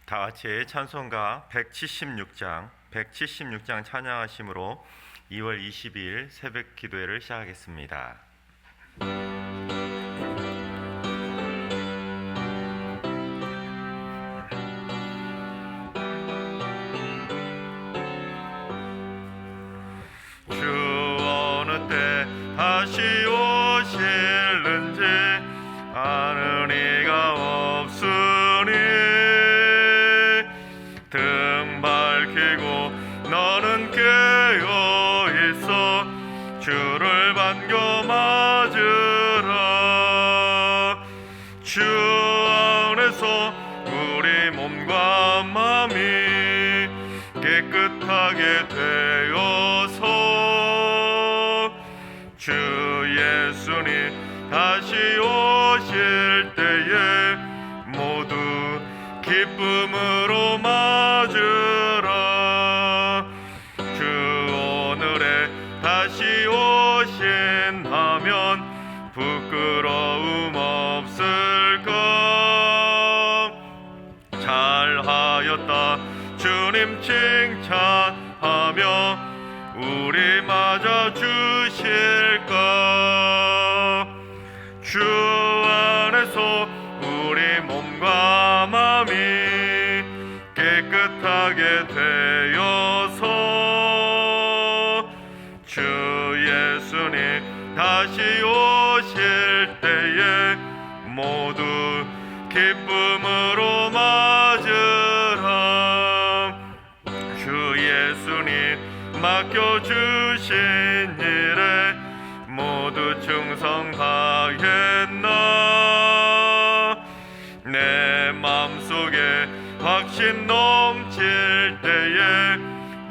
다 같이 찬송가 176장 찬양하심으로 2월 22일 새벽 기도회를 시작하겠습니다. 주 어느 때 다시 오실는지 아는 이가 없으니 등 밝히고 너는 깨어있어 주를 반겨 맞으라. 주 안에서 우리 몸과 마음이 깨끗하게 되어서 주 예수님 다시 오실 때에 모두 기쁨으로 맞으라. 주 오늘에 다시 오신다면 부끄러움 없을까. 잘하였다 주님 칭찬하며 우리 맞아 주실까. 주 안에서 우리 몸과 마음이 깨끗하게 되어서 주 예수님 다시 오실 때에 모두 기쁨으로 맞으라. 주 예수님 맡겨주신 일에 모두 충성 다했나. 내 맘속에 확신 넘칠 때에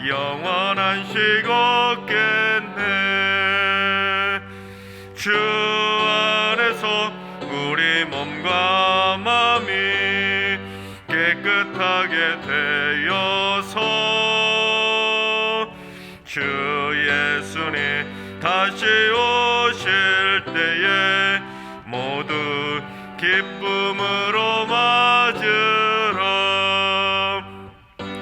영원한 식 얻겠네. 주 안에서 우리 몸과 마음이 깨끗하게 되어서 주 예수님 다시 오실 때에 모두 기쁨으로 맞으라.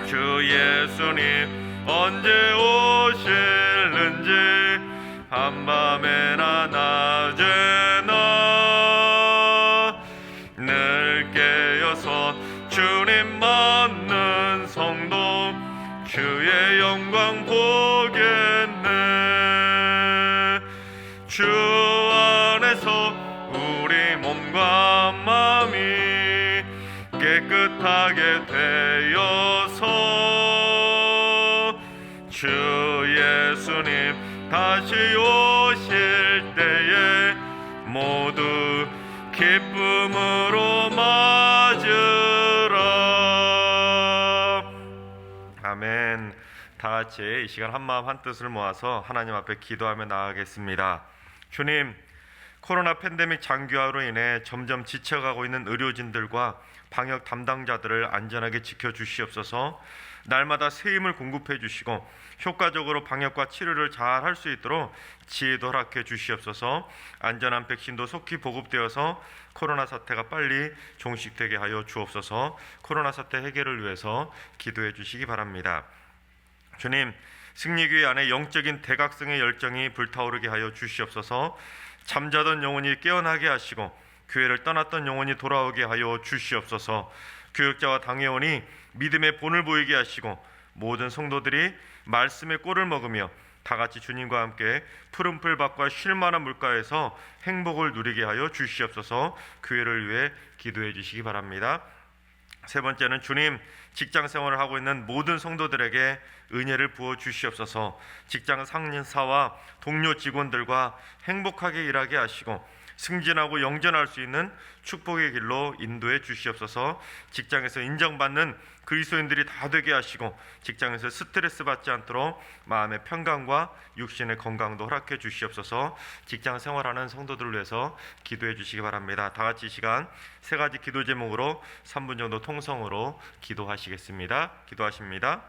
주 예수님 언제 오실는지 한밤에나 낮에나 늘 깨어서 주님 맞는 성도 주의 영광 보겠네. 주 안에서 우리 몸과 마음이 깨끗하게 되어서 주 예수님 다시 오실 때에 모두 기쁨으로 맞으라. 아멘. 다 같이 이 시간 한마음 한뜻을 모아서 하나님 앞에 기도하며 나아가겠습니다. 주님, 코로나 팬데믹 장기화로 인해 점점 지쳐가고 있는 의료진들과 방역 담당자들을 안전하게 지켜주시옵소서. 날마다 새 힘을 공급해 주시고 효과적으로 방역과 치료를 잘 할 수 있도록 지혜도 허락해 주시옵소서. 안전한 백신도 속히 보급되어서 코로나 사태가 빨리 종식되게 하여 주옵소서. 코로나 사태 해결을 위해서 기도해 주시기 바랍니다. 주님, 승리교회 안에 영적인 대각성의 열정이 불타오르게 하여 주시옵소서. 잠자던 영혼이 깨어나게 하시고 교회를 떠났던 영혼이 돌아오게 하여 주시옵소서. 교역자와 당회원이 믿음의 본을 보이게 하시고 모든 성도들이 말씀의 꼴을 먹으며 다같이 주님과 함께 푸른 풀밭과 쉴만한 물가에서 행복을 누리게 하여 주시옵소서. 교회를 위해 기도해 주시기 바랍니다. 세 번째는 주님, 직장 생활을 하고 있는 모든 성도들에게 은혜를 부어 주시옵소서. 직장 상사와 동료 직원들과 행복하게 일하게 하시고 승진하고 영전할 수 있는 축복의 길로 인도해 주시옵소서. 직장에서 인정받는 그리스도인들이 다 되게 하시고 직장에서 스트레스 받지 않도록 마음의 평강과 육신의 건강도 허락해 주시옵소서. 직장 생활하는 성도들을 위해서 기도해 주시기 바랍니다. 다 같이 이 시간 세 가지 기도 제목으로 3분 정도 통성으로 기도하시겠습니다. 기도하십니다.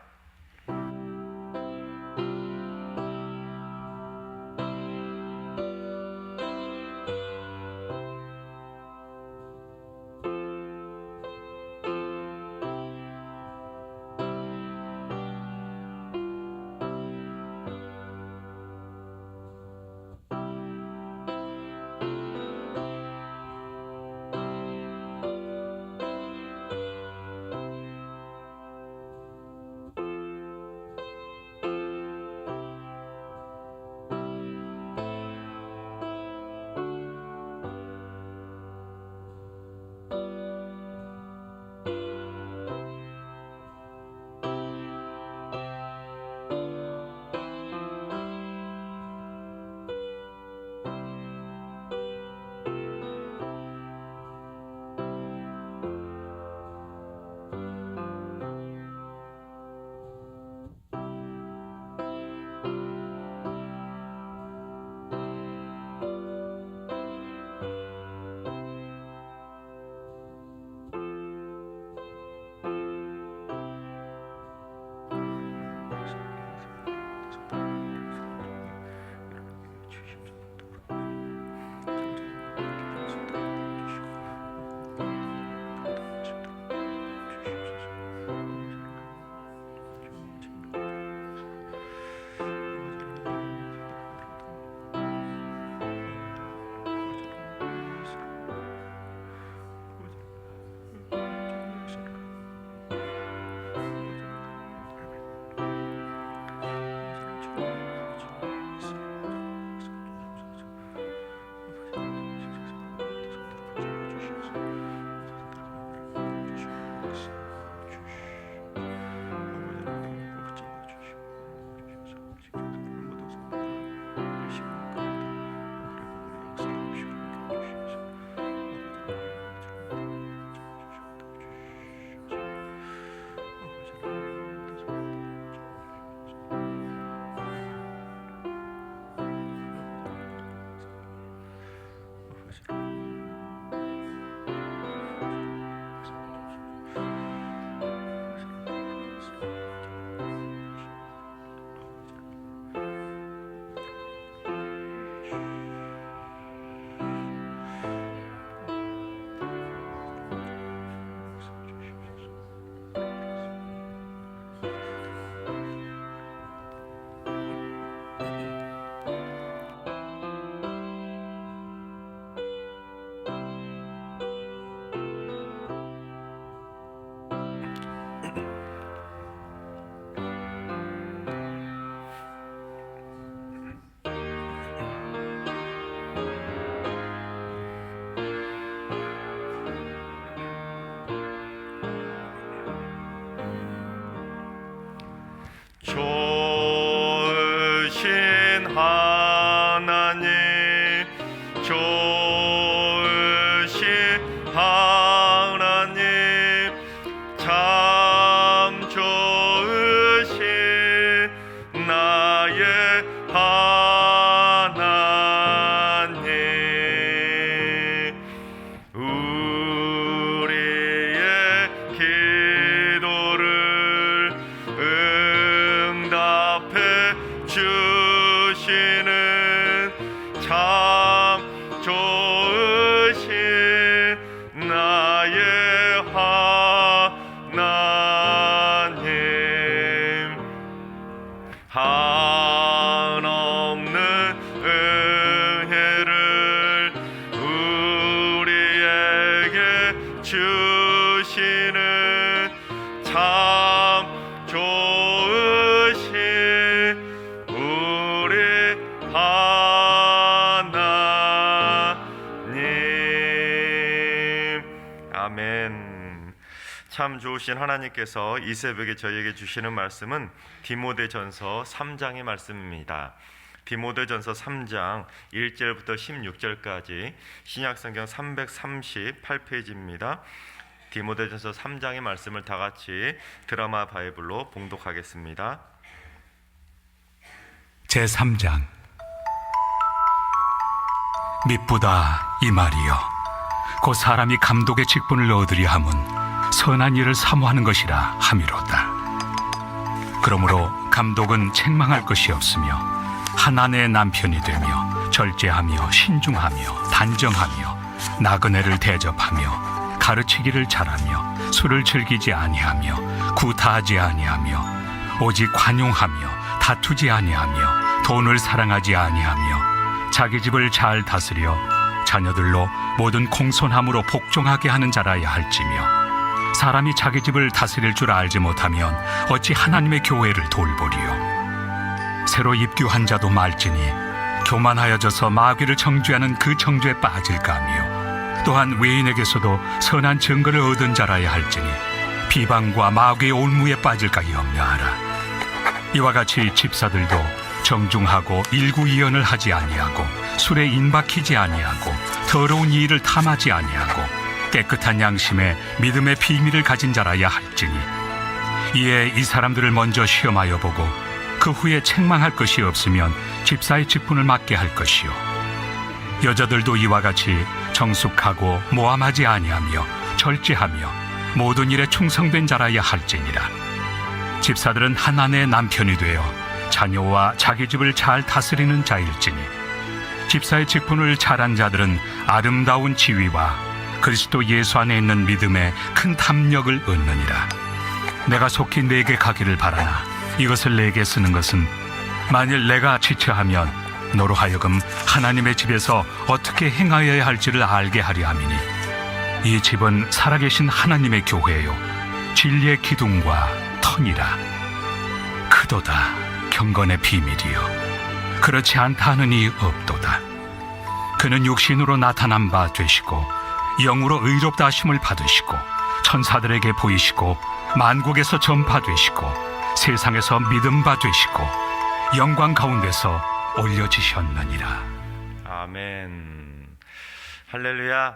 좋으신 하나님, 좋으신 하나님, 참 좋으신 나의 하나님, 우리의 기도를 응답해 주시는 참 좋으신 나의 하나님, 한없는 은혜를 우리에게 주시는 참 좋으신 우리 하나님. 아멘. 참 좋으신 하나님께서 이 새벽에 저희에게 주시는 말씀은 디모데전서 3장의 말씀입니다. 디모데전서 3장 1절부터 16절까지 신약성경 338페이지입니다. 디모데전서 3장의 말씀을 다 같이 드라마 바이블로 봉독하겠습니다. 제3장. 미쁘다 이 말이여, 곧 사람이 감독의 직분을 얻으려 함은 선한 일을 사모하는 것이라 함이로다. 그러므로 감독은 책망할 것이 없으며 한 아내의 남편이 되며 절제하며 신중하며 단정하며 나그네를 대접하며 가르치기를 잘하며 술을 즐기지 아니하며 구타하지 아니하며 오직 관용하며 다투지 아니하며 돈을 사랑하지 아니하며 자기 집을 잘 다스려 자녀들로 모든 공손함으로 복종하게 하는 자라야 할지며, 사람이 자기 집을 다스릴 줄 알지 못하면 어찌 하나님의 교회를 돌보리요. 새로 입교한 자도 말지니 교만하여져서 마귀를 정죄하는 그 정죄에 빠질까 하며, 또한 외인에게서도 선한 증거를 얻은 자라야 할지니 비방과 마귀의 올무에 빠질까 염려하라. 이와 같이 집사들도 정중하고 일구이연을 하지 아니하고 술에 인박히지 아니하고 더러운 일을 탐하지 아니하고 깨끗한 양심에 믿음의 비밀을 가진 자라야 할지니, 이에 이 사람들을 먼저 시험하여 보고 그 후에 책망할 것이 없으면 집사의 직분을 맡게 할 것이요. 여자들도 이와 같이 정숙하고 모함하지 아니하며 절제하며 모든 일에 충성된 자라야 할지니라. 집사들은 한 아내의 남편이 되어 자녀와 자기 집을 잘 다스리는 자일지니, 집사의 직분을 잘한 자들은 아름다운 지위와 그리스도 예수 안에 있는 믿음에 큰 탐욕을 얻느니라. 내가 속히 내게 가기를 바라나 이것을 내게 쓰는 것은 만일 내가 지체하면 너로 하여금 하나님의 집에서 어떻게 행하여야 할지를 알게 하려 함이니, 이 집은 살아계신 하나님의 교회요 진리의 기둥과 터니라. 크도다 경건의 비밀이요 그렇지 않다 하는 이 없도다. 그는 육신으로 나타난 바 되시고 영으로 의롭다 하심을 받으시고 천사들에게 보이시고 만국에서 전파되시고 세상에서 믿음 바 되시고 영광 가운데서 올려지셨느니라. 아멘. 할렐루야.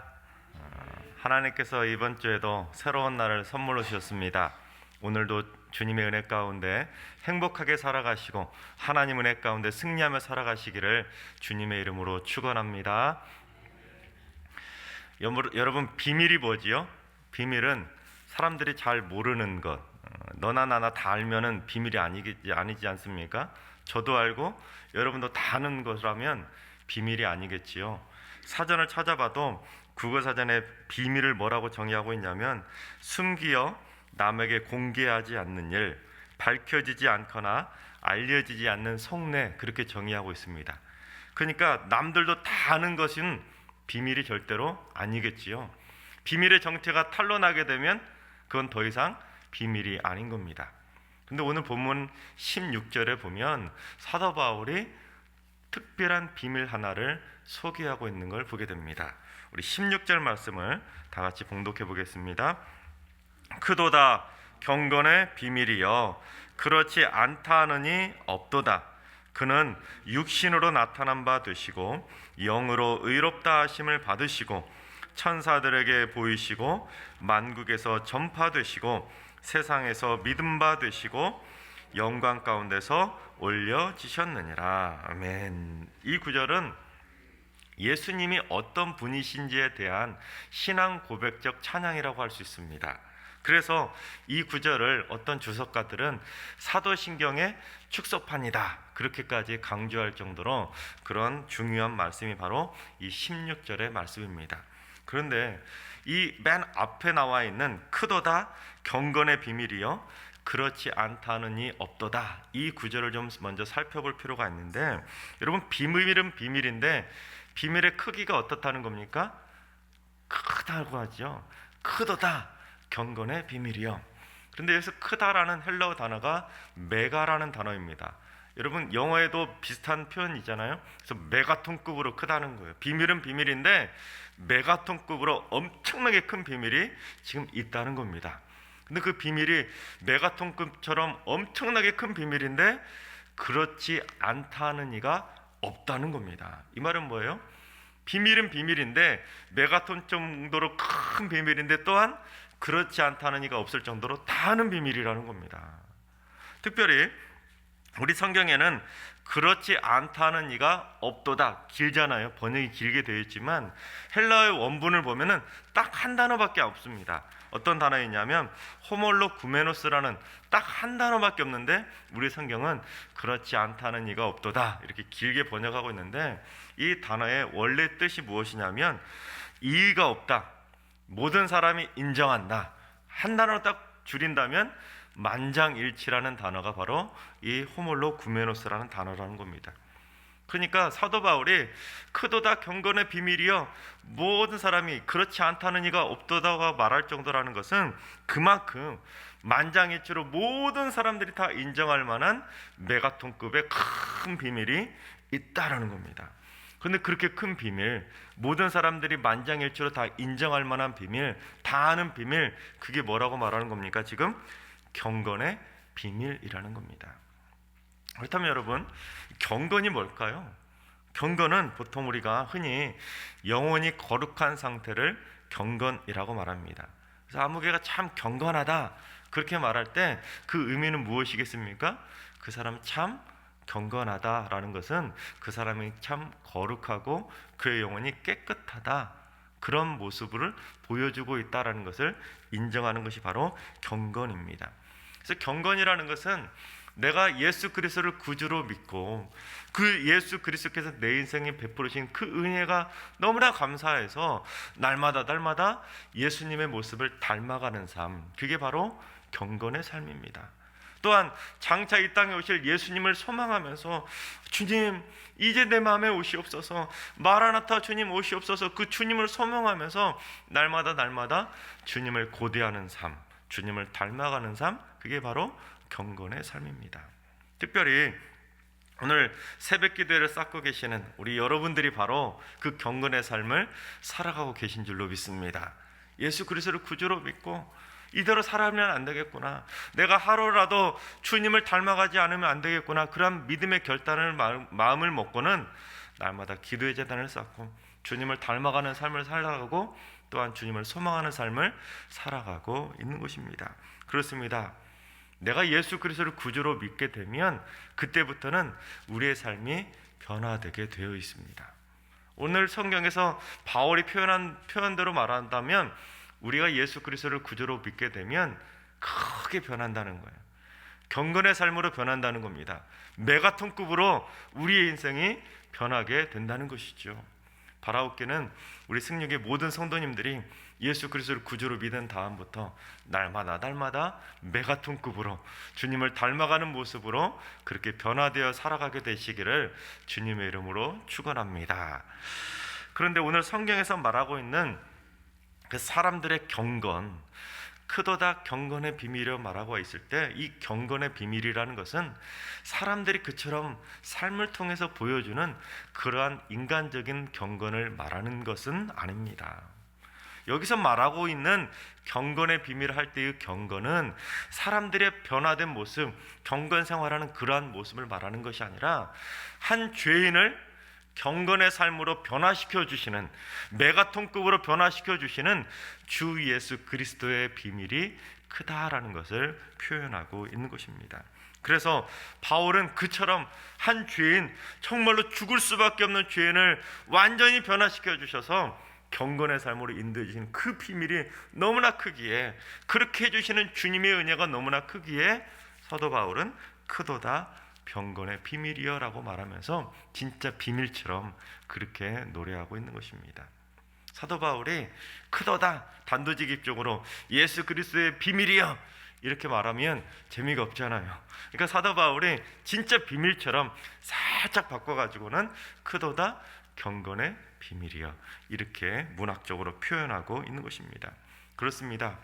하나님께서 이번 주에도 새로운 날을 선물로 주셨습니다. 오늘도 주님의 은혜 가운데 행복하게 살아가시고 하나님 은혜 가운데 승리하며 살아가시기를 주님의 이름으로 축원합니다. 여러분, 비밀이 뭐지요? 비밀은 사람들이 잘 모르는 것. 너나 나나 다 알면은 비밀이 아니지 않습니까? 저도 알고 여러분도 다 아는 것이라면 비밀이 아니겠지요. 사전을 찾아봐도 국어사전에 비밀을 뭐라고 정의하고 있냐면, 숨기어 남에게 공개하지 않는 일, 밝혀지지 않거나 알려지지 않는 속내, 그렇게 정의하고 있습니다. 그러니까 남들도 다 아는 것은 비밀이 절대로 아니겠지요. 비밀의 정체가 탄로나게 되면 그건 더 이상 비밀이 아닌 겁니다. 근데 오늘 본문 16절에 보면 사도 바울이 특별한 비밀 하나를 소개하고 있는 걸 보게 됩니다. 우리 16절 말씀을 다 같이 봉독해 보겠습니다. 크도다 경건의 비밀이여 그렇지 않다 하느니 없도다. 그는 육신으로 나타난 바 되시고 영으로 의롭다 하심을 받으시고 천사들에게 보이시고 만국에서 전파되시고 세상에서 믿음 바 되시고 영광 가운데서 올려지셨느니라. 아멘. 이 구절은 예수님이 어떤 분이신지에 대한 신앙 고백적 찬양이라고 할 수 있습니다. 그래서 이 구절을 어떤 주석가들은 사도신경의 축소판이다 그렇게까지 강조할 정도로 그런 중요한 말씀이 바로 이 16절의 말씀입니다. 그런데 이 맨 앞에 나와 있는 크도다 경건의 비밀이요 그렇지 않다느니 없도다, 이 구절을 좀 먼저 살펴볼 필요가 있는데, 여러분, 비밀은 비밀인데 비밀의 크기가 어떻다는 겁니까? 크다고 하죠. 크도다 경건의 비밀이요. 그런데 여기서 크다라는 헬라어 단어가 메가라는 단어입니다. 여러분, 영어에도 비슷한 표현이잖아요. 그래서 메가톤급으로 크다는 거예요. 비밀은 비밀인데 메가톤급으로 엄청나게 큰 비밀이 지금 있다는 겁니다. 근데 그 비밀이 메가톤급처럼 엄청나게 큰 비밀인데 그렇지 않다는 이가 없다는 겁니다. 이 말은 뭐예요? 비밀은 비밀인데 메가톤 정도로 큰 비밀인데 또한 그렇지 않다는 이가 없을 정도로 다 아는 비밀이라는 겁니다. 특별히 우리 성경에는 그렇지 않다는 이가 없도다, 길잖아요. 번역이 길게 되어 있지만 헬라어의 원문을 보면은 딱 한 단어밖에 없습니다. 어떤 단어이냐면 호몰로 구메노스라는 딱 한 단어밖에 없는데 우리 성경은 그렇지 않다는 이가 없도다 이렇게 길게 번역하고 있는데, 이 단어의 원래 뜻이 무엇이냐면 이의가 없다, 모든 사람이 인정한다. 한 단어로 딱 줄인다면 만장일치라는 단어가 바로 이 호몰로 구메노스라는 단어라는 겁니다. 그러니까 사도 바울이 크도다 경건의 비밀이여 모든 사람이 그렇지 않다는 이가 없도다가 말할 정도라는 것은 그만큼 만장일치로 모든 사람들이 다 인정할 만한 메가톤급의 큰 비밀이 있다라는 겁니다. 그런데 그렇게 큰 비밀, 모든 사람들이 만장일치로 다 인정할 만한 비밀, 다 아는 비밀, 그게 뭐라고 말하는 겁니까? 지금 경건의 비밀이라는 겁니다. 그렇다면 여러분, 경건이 뭘까요? 경건은 보통 우리가 흔히 영혼이 거룩한 상태를 경건이라고 말합니다. 그래서 아무개가 참 경건하다 그렇게 말할 때 그 의미는 무엇이겠습니까? 그 사람은 참 경건하다라는 것은 그 사람이 참 거룩하고 그의 영혼이 깨끗하다, 그런 모습을 보여주고 있다라는 것을 인정하는 것이 바로 경건입니다. 그래서 경건이라는 것은 내가 예수 그리스도를 구주로 믿고 그 예수 그리스도께서 내 인생에 베풀으신 그 은혜가 너무나 감사해서 날마다 예수님의 모습을 닮아가는 삶, 그게 바로 경건의 삶입니다. 또한 장차 이 땅에 오실 예수님을 소망하면서 주님 이제 내 마음에 오시옵소서, 마라나타 주님 오시옵소서, 그 주님을 소망하면서 날마다 주님을 고대하는 삶, 주님을 닮아가는 삶, 그게 바로 경건의 삶입니다. 특별히 오늘 새벽 기도회를 쌓고 계시는 우리 여러분들이 바로 그 경건의 삶을 살아가고 계신 줄로 믿습니다. 예수 그리스도를 구주로 믿고 이대로 살아면 안 되겠구나, 내가 하루라도 주님을 닮아가지 않으면 안 되겠구나, 그런 믿음의 결단을 마음을 먹고는 날마다 기도의 제단을 쌓고 주님을 닮아가는 삶을 살아가고 또한 주님을 소망하는 삶을 살아가고 있는 것입니다. 그렇습니다. 내가 예수 그리스도를 구주로 믿게 되면 그때부터는 우리의 삶이 변화되게 되어 있습니다. 오늘 성경에서 바울이 표현한 표현대로 말한다면 우리가 예수 그리스도를 구주로 믿게 되면 크게 변한다는 거예요. 경건의 삶으로 변한다는 겁니다. 메가톤급으로 우리의 인생이 변하게 된다는 것이죠. 바라옵기는 우리 승육의 모든 성도님들이 예수 그리스도를 구주로 믿은 다음부터 날마다 메가톤급으로 주님을 닮아가는 모습으로 그렇게 변화되어 살아가게 되시기를 주님의 이름으로 축원합니다. 그런데 오늘 성경에서 말하고 있는 그 사람들의 경건, 크도다 경건의 비밀이라고 말하고 있을 때 이 경건의 비밀이라는 것은 사람들이 그처럼 삶을 통해서 보여주는 그러한 인간적인 경건을 말하는 것은 아닙니다. 여기서 말하고 있는 경건의 비밀을 할 때의 경건은 사람들의 변화된 모습, 경건 생활하는 그러한 모습을 말하는 것이 아니라 한 죄인을 경건의 삶으로 변화시켜 주시는, 메가톤급으로 변화시켜 주시는 주 예수 그리스도의 비밀이 크다라는 것을 표현하고 있는 것입니다. 그래서 바울은 그처럼 한 죄인, 정말로 죽을 수밖에 없는 죄인을 완전히 변화시켜 주셔서 경건의 삶으로 인도해 주신 그 비밀이 너무나 크기에, 그렇게 해주시는 주님의 은혜가 너무나 크기에 사도 바울은 크도다 경건의 비밀이여 라고 말하면서 진짜 비밀처럼 그렇게 노래하고 있는 것입니다. 사도 바울이 크도다 단도직입적으로 예수 그리스도의 비밀이여 이렇게 말하면 재미가 없잖아요. 그러니까 사도 바울이 진짜 비밀처럼 살짝 바꿔가지고는 크도다 경건의 비밀이여 이렇게 문학적으로 표현하고 있는 것입니다. 그렇습니다.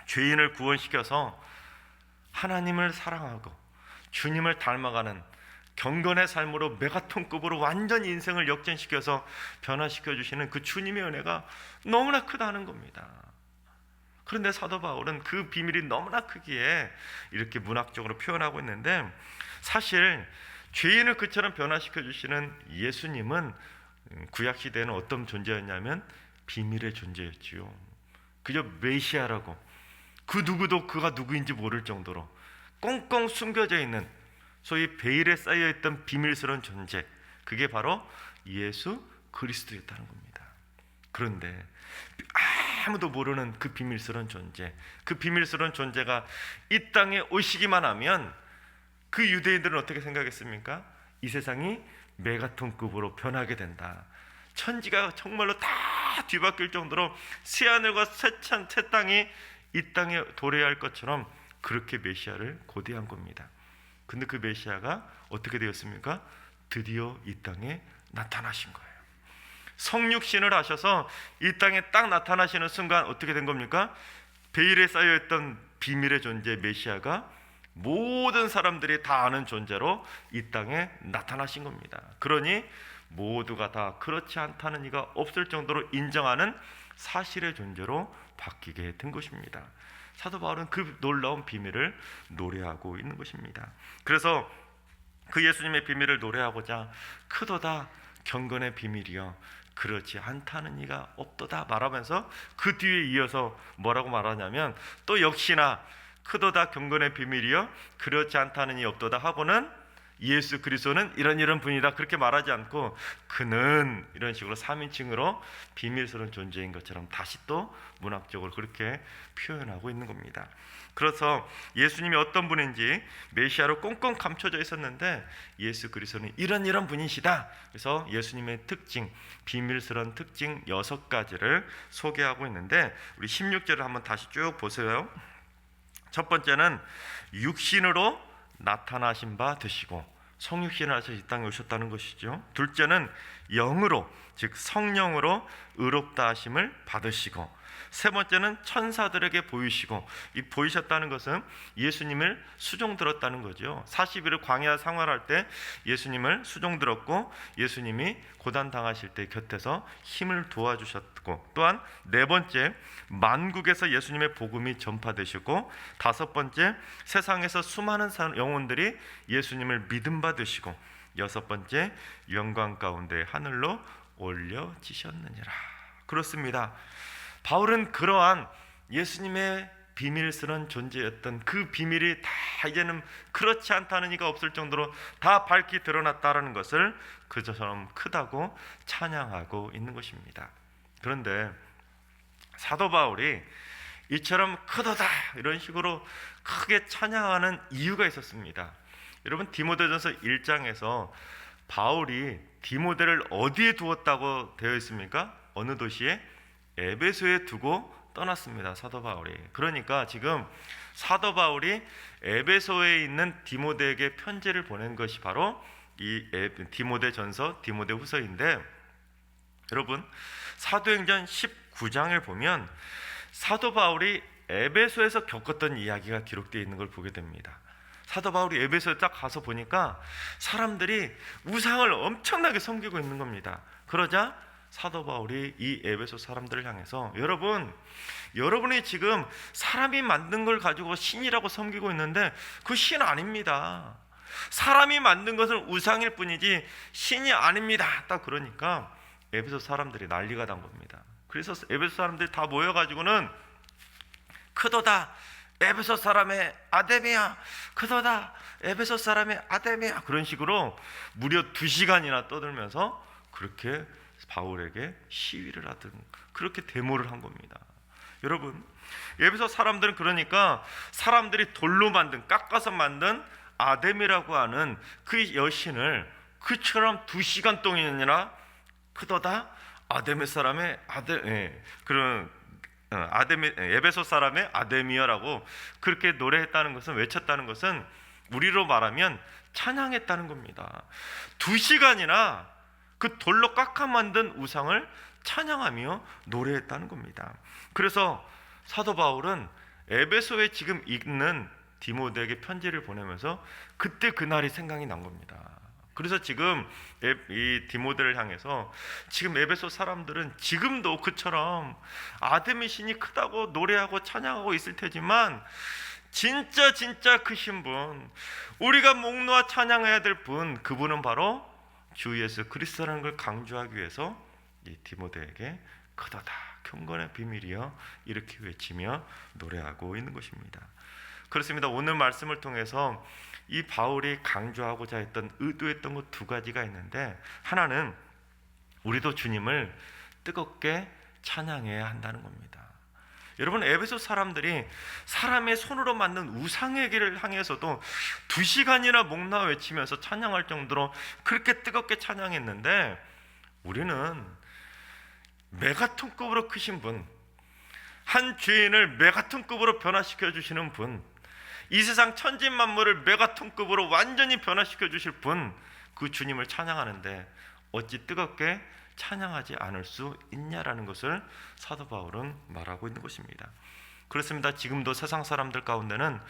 죄인을 구원시켜서 하나님을 사랑하고 주님을 닮아가는 경건의 삶으로 메가톤급으로 완전히 인생을 역전시켜서 변화시켜 주시는 그 주님의 은혜가 너무나 크다는 겁니다. 그런데 사도 바울은 그 비밀이 너무나 크기에 이렇게 문학적으로 표현하고 있는데, 사실 죄인을 그처럼 변화시켜 주시는 예수님은 구약시대에는 어떤 존재였냐면 비밀의 존재였지요. 그저 메시아라고 그 누구도 그가 누구인지 모를 정도로 꽁꽁 숨겨져 있는 소위 베일에 쌓여있던 비밀스러운 존재, 그게 바로 예수 그리스도였다는 겁니다. 그런데 아무도 모르는 그 비밀스러운 존재, 그 비밀스러운 존재가 이 땅에 오시기만 하면 그 유대인들은 어떻게 생각했습니까? 이 세상이 메가톤급으로 변하게 된다. 천지가 정말로 다 뒤바뀔 정도로 새하늘과 새 땅이 이 땅에 도래할 것처럼 그렇게 메시아를 고대한 겁니다. 근데 그 메시아가 어떻게 되었습니까? 드디어 이 땅에 나타나신 거예요. 성육신을 하셔서 이 땅에 딱 나타나시는 순간 어떻게 된 겁니까? 베일에 쌓여있던 비밀의 존재 메시아가 모든 사람들이 다 아는 존재로 이 땅에 나타나신 겁니다. 그러니 모두가 다 그렇지 않다는 이가 없을 정도로 인정하는 사실의 존재로 바뀌게 된 것입니다. 사도 바울은 그 놀라운 비밀을 노래하고 있는 것입니다. 그래서 그 예수님의 비밀을 노래하고자 크도다 경건의 비밀이여 그렇지 않다는 이가 없도다 말하면서 그 뒤에 이어서 뭐라고 말하냐면, 또 역시나 크도다 경건의 비밀이여 그렇지 않다는 이 없도다 하고는 예수 그리스도는 이런 분이다 그렇게 말하지 않고 그는 이런 식으로 3인칭으로 비밀스러운 존재인 것처럼 다시 또 문학적으로 그렇게 표현하고 있는 겁니다. 그래서 예수님이 어떤 분인지 메시아로 꽁꽁 감춰져 있었는데 예수 그리스도는 이런 분이시다. 그래서 예수님의 특징, 비밀스러운 특징 6가지를 소개하고 있는데, 우리 16절을 한번 다시 쭉 보세요. 첫 번째는 육신으로 나타나신 바 되시고, 성육신을 하셔서 이 땅에 오셨다는 것이죠. 둘째는 영으로, 즉 성령으로 의롭다 하심을 받으시고, 세 번째는 천사들에게 보이시고, 이 보이셨다는 것은 예수님을 수종 들었다는 거죠. 40일을 광야 생활할 때 예수님을 수종 들었고, 예수님이 고난 당하실 때 곁에서 힘을 도와주셨고, 또한 네 번째 만국에서 예수님의 복음이 전파되시고, 다섯 번째 세상에서 수많은 영혼들이 예수님을 믿음 받으시고, 여섯 번째 영광 가운데 하늘로 올려지셨느니라. 그렇습니다. 바울은 그러한 예수님의 비밀스러운 존재였던 그 비밀이 다 이제는 그렇지 않다는 이가 없을 정도로 다 밝히 드러났다라는 것을 그저처럼 크다고 찬양하고 있는 것입니다. 그런데 사도 바울이 이처럼 크도다 이런 식으로 크게 찬양하는 이유가 있었습니다. 여러분, 디모데전서 1장에서 바울이 디모데를 어디에 두었다고 되어 있습니까? 어느 도시에? 에베소에 두고 떠났습니다. 사도 바울이. 그러니까 지금 사도 바울이 에베소에 있는 디모데에게 편지를 보낸 것이 바로 이 디모데전서, 디모데후서인데, 여러분 사도행전 19장을 보면 사도 바울이 에베소에서 겪었던 이야기가 기록되어 있는 걸 보게 됩니다. 사도 바울이 에베소에 딱 가서 보니까 사람들이 우상을 엄청나게 섬기고 있는 겁니다. 그러자 사도 바울이 이 에베소 사람들을 향해서 여러분이 지금 사람이 만든 걸 가지고 신이라고 섬기고 있는데 그 신 아닙니다. 사람이 만든 것은 우상일 뿐이지 신이 아닙니다. 딱 그러니까 에베소 사람들이 난리가 난 겁니다. 그래서 에베소 사람들이 다 모여가지고는 크도다 에베소 사람의 아데미야, 크도다 에베소 사람의 아데미야, 그런 식으로 무려 2시간이나 떠들면서 그렇게 바울에게 시위를 하든 그렇게 데모를 한 겁니다. 여러분, 에베소 사람들은 그러니까 사람들이 돌로 만든, 깎아서 만든 아데미라고 하는 그 여신을 그처럼 2시간 동안이나 크도다 아데미 사람의 에베소 사람의 아데미어라고 그렇게 노래했다는 것은, 외쳤다는 것은 우리로 말하면 찬양했다는 겁니다. 2시간이나 그 돌로 깎아 만든 우상을 찬양하며 노래했다는 겁니다. 그래서 사도 바울은 에베소에 지금 있는 디모데에게 편지를 보내면서 그때 그날이 생각이 난 겁니다. 그래서 지금 이 디모데를 향해서 지금 에베소 사람들은 지금도 그처럼 아데미 신이 크다고 노래하고 찬양하고 있을 테지만 진짜 크신 분, 우리가 목 놓아 찬양해야 될 분, 그분은 바로 주 예수 그리스도라는 걸 강조하기 위해서 이 디모데에게 크도다 경건의 비밀이여 이렇게 외치며 노래하고 있는 것입니다. 그렇습니다. 오늘 말씀을 통해서 이 바울이 강조하고자 했던, 의도했던 것 2가지가 있는데, 하나는 우리도 주님을 뜨겁게 찬양해야 한다는 겁니다. 여러분, 에베소 사람들이 사람의 손으로 만든 우상에게를 향해서도 2시간이나 목 놓아 외치면서 찬양할 정도로 그렇게 뜨겁게 찬양했는데, 우리는 메가톤급으로 크신 분, 한 죄인을 메가톤급으로 변화시켜 주시는 분, 이 세상 천지만물을 메가톤급으로 완전히 변화시켜 주실 분, 그 주님을 찬양하는데 어찌 뜨겁게 찬양하지 않을 수 있냐라는 것을 사도 바울은 말하고 있는 것입니다. 그렇습니다. 지금도 세상 사람들 가운데는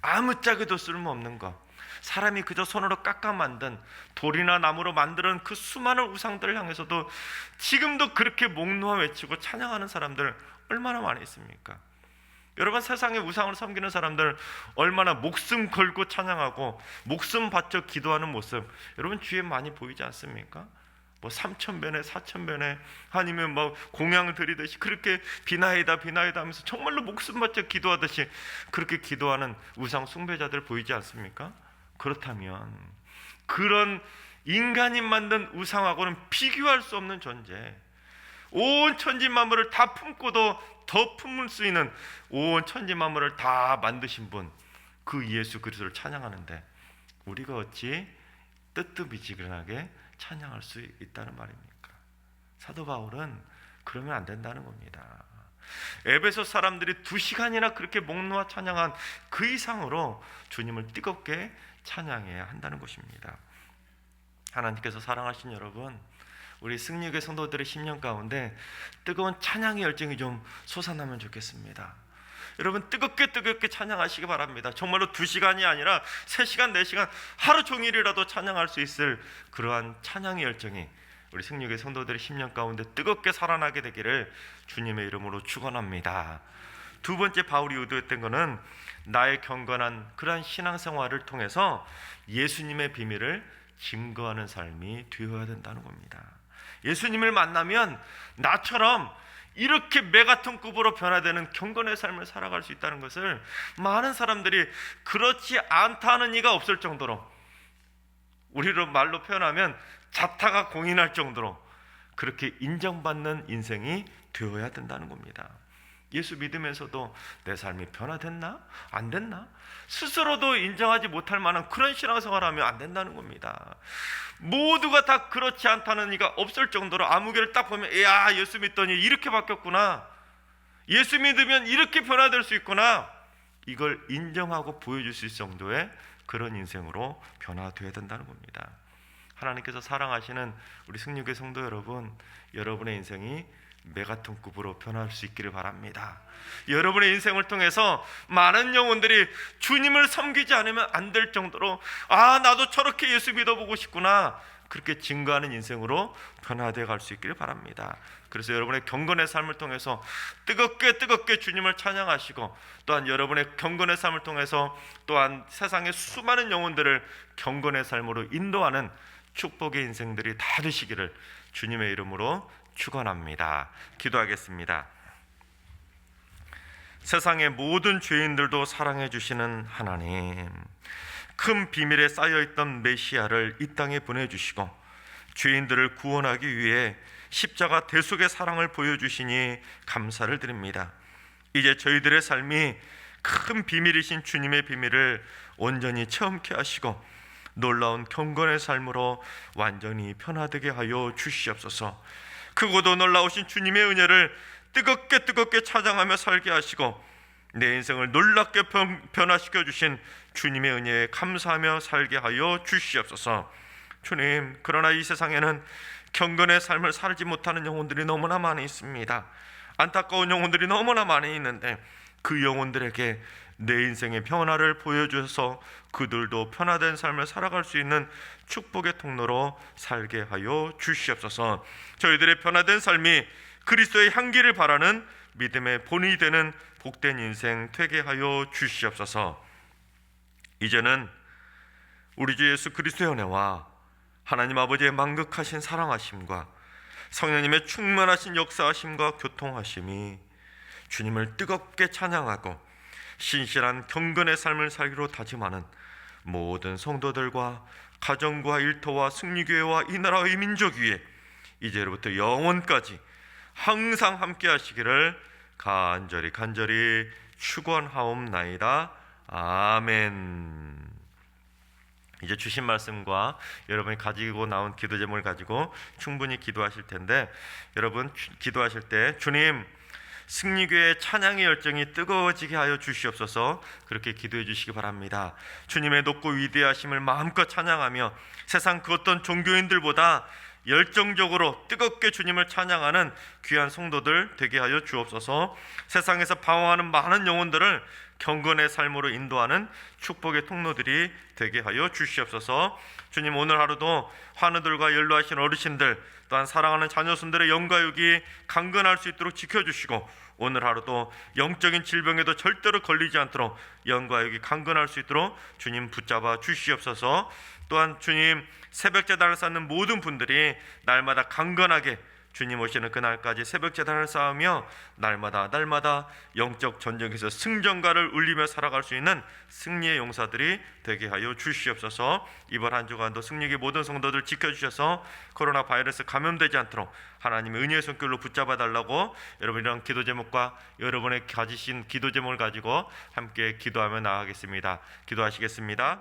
아무짝에도 쓸모없는 것, 사람이 그저 손으로 깎아 만든 돌이나 나무로 만드는 그 수많은 우상들을 향해서도 지금도 그렇게 목 놓아 외치고 찬양하는 사람들 얼마나 많이 있습니까? 여러분, 세상의 우상을 섬기는 사람들 얼마나 목숨 걸고 찬양하고 목숨 바쳐 기도하는 모습 여러분 주위에 많이 보이지 않습니까? 뭐 3,000배네 4,000배네 아니면 뭐 공양을 드리듯이 그렇게 비나이다 하면서 정말로 목숨 바쳐 기도하듯이 그렇게 기도하는 우상 숭배자들 보이지 않습니까? 그렇다면 그런 인간이 만든 우상하고는 비교할 수 없는 존재, 온 천지 만물을 다 품고도 더 품을 수 있는 온 천지 만물을 다 만드신 분, 그 예수 그리스도를 찬양하는데 우리가 어찌 뜨뜻미지근하게 찬양할 수 있다는 말입니까? 사도 바울은 그러면 안 된다는 겁니다. 에베소 사람들이 2시간이나 그렇게 목 놓아 찬양한 그 이상으로 주님을 뜨겁게 찬양해야 한다는 것입니다. 하나님께서 사랑하신 여러분, 우리 승리교회 성도들의 10년 가운데 뜨거운 찬양의 열정이 좀 솟아나면 좋겠습니다. 여러분, 뜨겁게 찬양하시기 바랍니다. 정말로 2시간이 아니라 3시간, 4시간 하루 종일이라도 찬양할 수 있을 그러한 찬양의 열정이 우리 승리교회 성도들의 10년 가운데 뜨겁게 살아나게 되기를 주님의 이름으로 축원합니다. 2번째 바울이 의도했던 것은 나의 경건한 그러한 신앙생활을 통해서 예수님의 비밀을 증거하는 삶이 되어야 된다는 겁니다. 예수님을 만나면 나처럼 이렇게 메가톤급으로 변화되는 경건의 삶을 살아갈 수 있다는 것을 많은 사람들이 그렇지 않다는 이가 없을 정도로, 우리로 말로 표현하면 자타가 공인할 정도로 그렇게 인정받는 인생이 되어야 된다는 겁니다. 예수 믿으면서도 내 삶이 변화됐나? 안 됐나? 스스로도 인정하지 못할 만한 그런 신앙생활을 하면 안 된다는 겁니다. 모두가 다 그렇지 않다는 이가 없을 정도로 아무개를 딱 보면 야, 예수 믿더니 이렇게 바뀌었구나, 예수 믿으면 이렇게 변화될 수 있구나, 이걸 인정하고 보여줄 수 있을 정도의 그런 인생으로 변화되어야 된다는 겁니다. 하나님께서 사랑하시는 우리 승리교회 성도 여러분, 여러분의 인생이 메가톤급으로 변할 수 있기를 바랍니다. 여러분의 인생을 통해서 많은 영혼들이 주님을 섬기지 않으면 안 될 정도로 나도 저렇게 예수 믿어보고 싶구나, 그렇게 증거하는 인생으로 변화되어 갈 수 있기를 바랍니다. 그래서 여러분의 경건의 삶을 통해서 뜨겁게 주님을 찬양하시고, 또한 여러분의 경건의 삶을 통해서 또한 세상의 수많은 영혼들을 경건의 삶으로 인도하는 축복의 인생들이 다 되시기를 주님의 이름으로 축원합니다. 기도하겠습니다. 세상의 모든 죄인들도 사랑해 주시는 하나님, 큰 비밀에 쌓여있던 메시아를 이 땅에 보내주시고 죄인들을 구원하기 위해 십자가 대속의 사랑을 보여주시니 감사를 드립니다. 이제 저희들의 삶이 큰 비밀이신 주님의 비밀을 온전히 체험케 하시고 놀라운 경건의 삶으로 완전히 변화되게 하여 주시옵소서. 크고도 놀라우신 주님의 은혜를 뜨겁게 찬양하며 살게 하시고 내 인생을 놀랍게 변화시켜 주신 주님의 은혜에 감사하며 살게 하여 주시옵소서. 주님, 그러나 이 세상에는 경건의 삶을 살지 못하는 영혼들이 너무나 많이 있습니다. 안타까운 영혼들이 너무나 많이 있는데 그 영혼들에게 내 인생의 변화를 보여주셔서 그들도 변화된 삶을 살아갈 수 있는 축복의 통로로 살게 하여 주시옵소서. 저희들의 변화된 삶이 그리스도의 향기를 바라는 믿음의 본이 되는 복된 인생 되게 하여 주시옵소서. 이제는 우리 주 예수 그리스도의 은혜와 하나님 아버지의 만극하신 사랑하심과 성령님의 충만하신 역사하심과 교통하심이 주님을 뜨겁게 찬양하고 신실한 경건의 삶을 살기로 다짐하는 모든 성도들과 가정과 일터와 승리교회와 이 나라의 민족 위에 이제로부터 영원까지 항상 함께 하시기를 간절히 축원하옵나이다. 아멘. 이제 주신 말씀과 여러분이 가지고 나온 기도 제목을 가지고 충분히 기도하실 텐데, 여러분 기도하실 때 주님, 승리교회의 찬양의 열정이 뜨거워지게 하여 주시옵소서. 그렇게 기도해 주시기 바랍니다. 주님의 높고 위대하심을 마음껏 찬양하며 세상 그 어떤 종교인들보다 열정적으로 뜨겁게 주님을 찬양하는 귀한 성도들 되게 하여 주옵소서. 세상에서 방황하는 많은 영혼들을 경건의 삶으로 인도하는 축복의 통로들이 되게 하여 주시옵소서. 주님, 오늘 하루도 환우들과 연로하신 어르신들, 또한 사랑하는 자녀손들의 영과육이 강건할 수 있도록 지켜주시고, 오늘 하루도 영적인 질병에도 절대로 걸리지 않도록 영과육이 강건할 수 있도록 주님 붙잡아 주시옵소서. 또한 주님, 새벽제단을 쌓는 모든 분들이 날마다 강건하게 주님 오시는 그날까지 새벽제단을 쌓으며 날마다 영적 전쟁에서 승전가를 울리며 살아갈 수 있는 승리의 용사들이 되게 하여 주시옵소서. 이번 한 주간도 승리의 모든 성도들 지켜주셔서 코로나 바이러스 감염되지 않도록 하나님의 은혜의 손길로 붙잡아 달라고, 여러분 이런 기도 제목과 여러분의 가지신 기도 제목을 가지고 함께 기도하며 나아가겠습니다. 기도하시겠습니다.